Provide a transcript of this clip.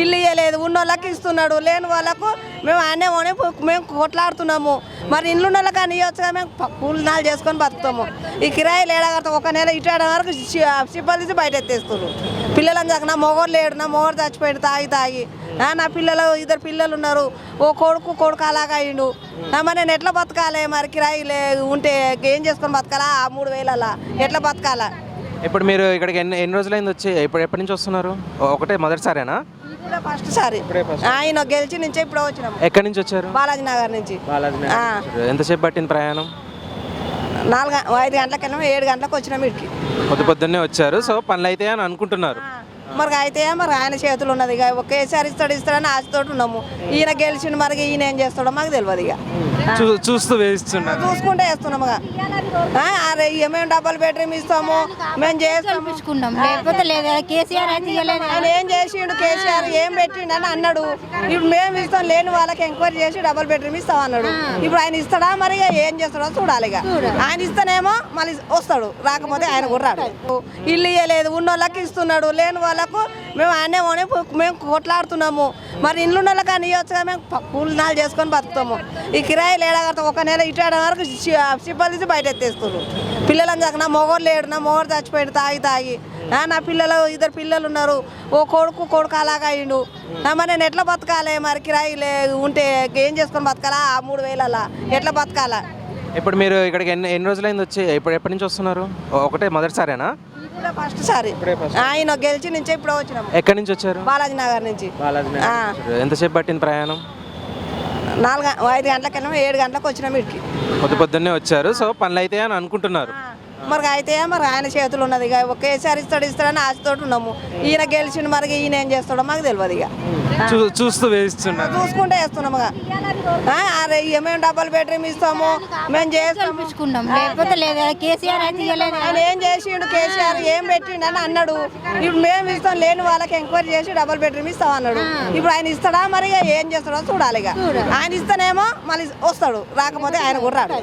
ఇల్లు ఇవ్వలేదు, ఉన్న వాళ్ళకి ఇస్తున్నాడు, లేని వాళ్ళకు మేము ఆయనే మేము కొట్లాడుతున్నాము. మరి ఇండ్లు ఉన్న వాళ్ళకి అని ఇవ్వచ్చు కదా, మేము కూలినాలు చేసుకొని బతుకుతాము. ఈ కిరాయిలు ఏడాగడతాం, ఒక నెల ఇటు వరకు సిబ్బలు తీసి బయట ఎత్తేస్తున్నారు. పిల్లలని చక్క నా మొగోడు లేడు, నా మొగోడు చచ్చిపోయాడు తాగి నా పిల్లలు 2 పిల్లలు ఉన్నారు, ఓ కొడుకు అలాగా అయ్యిండు. మరి నేను ఎట్లా బతకాలి? మరి కిరాయి ఉంటే ఏం చేసుకొని బతకాలా? ఆ 3,000 అలా ఎట్లా బతకాలా? ఇప్పుడు మీరు ఇక్కడికి ఎన్ని రోజులైంది వచ్చి? ఎప్పటి నుంచి వస్తున్నారు? ఒకటే మొదటిసారేనా? ఫస్ట్ సారి ఆయన గెలిచి నుంచే ఇప్పుడు వచ్చినాము. ఎక్కడి నుంచి వచ్చారు? బాలాజీ నగర్ నుంచి. ఎంతసేపు పట్టింది ప్రయాణం? 5 గంటలకు వెళ్ళాము, 7 గంటలకు వచ్చినాము ఇక్కడికి. పొద్దున్నే వచ్చారు, సో పనులు అయితే అని అనుకుంటున్నారు. మరి అయితే మరి ఆయన చేతులు ఉన్నది, ఇక కేసీఆర్ ఇస్తాడని ఆశతోటి ఉన్నాము. ఈయన గెలిచిండు, మరి ఈయన ఏం చేస్తాడో మాకు తెలియదు. ఇక చూస్తూ వేస్తున్నారు, చూసుకుంటే వేస్తున్నాము. అరే మేము డబుల్ బెడ్రూమ్ ఇస్తాము, మేము చేస్తాము, లేకపోతే లేదా కేసీఆర్ అయితే ఆయన ఏం చేసిండు, కేసీఆర్ ఏం పెట్టిండు అని అన్నాడు. ఇప్పుడు మేము ఇస్తాం, లేని వాళ్ళకి ఎంక్వైరీ చేసి డబుల్ బెడ్రూమ్ ఇస్తాం అన్నాడు. ఇప్పుడు ఆయన ఇస్తాడా? మరి ఏం చేస్తాడో చూడాలి. ఇక ఆయన ఇస్తేనేమో మళ్ళీ వస్తాడు, రాకపోతే ఆయన కుర్రాడు. ఇల్లు ఇవ్వలేదు, ఉన్న వాళ్ళకి ఇస్తున్నాడు, లేని వాళ్ళకు మేము ఆయనే మేము కొట్లాడుతున్నాము. మరి ఇండ్లు ఉన్న వాళ్ళకి అని ఇవ్వచ్చు కదా, మేము కూలినాలు చేసుకొని బతుకుతాము. ఈ కిరాయిలు ఏడాగడతాం, ఒక నెల ఇటు వరకు సిబ్బలు తీసి బయట ఎత్తేస్తున్నారు. పిల్లలని చక్క నా మొగోడు లేడు, నా మొగోడు చచ్చిపోయాడు తాగి నా పిల్లలు 2 పిల్లలు ఉన్నారు, ఓ కొడుకు అలాగా అయ్యిండు. మరి నేను ఎట్లా బతకాలి? మరి కిరాయి ఉంటే ఏం చేసుకొని బతకాలా? ఆ 3,000 అలా ఎట్లా బతకాలా? ఇప్పుడు మీరు ఇక్కడికి ఎన్ని రోజులైంది వచ్చి? ఎప్పటి నుంచి వస్తున్నారు? ఒకటే మొదటిసారేనా? ఫస్ట్ సారి ఆయన గెలిచి నుంచే ఇప్పుడు వచ్చినాము. ఎక్కడి నుంచి వచ్చారు? బాలాజీ నగర్ నుంచి. ఎంతసేపు పట్టింది ప్రయాణం? 5 గంటలకు వెళ్ళాము, 7 గంటలకు వచ్చినాము ఇక్కడికి. పొద్దున్నే వచ్చారు, సో పనులు అయితే అని అనుకుంటున్నారు. మరి అయితే మరి ఆయన చేతులు ఉన్నది, ఇక కేసీఆర్ ఇస్తాడని ఆశతోటి ఉన్నాము. ఈయన గెలిచిండు, మరి ఈయన ఏం చేస్తాడో మాకు తెలియదు. ఇక చూస్తూ వేస్తున్నారు, చూసుకుంటే వేస్తున్నాము. అరే మేము డబుల్ బెడ్రూమ్ ఇస్తాము, మేము చేస్తాము, లేకపోతే లేదా కేసీఆర్ అయితే ఆయన ఏం చేసిండు, కేసీఆర్ ఏం పెట్టిండు అని అన్నాడు. ఇప్పుడు మేము ఇస్తాం, లేని వాళ్ళకి ఎంక్వైరీ చేసి డబుల్ బెడ్రూమ్ ఇస్తాం అన్నాడు. ఇప్పుడు ఆయన ఇస్తాడా? మరి ఏం చేస్తాడో చూడాలి. ఇక ఆయన ఇస్తేనేమో మళ్ళీ వస్తాడు, రాకపోతే ఆయన కుర్రాడు.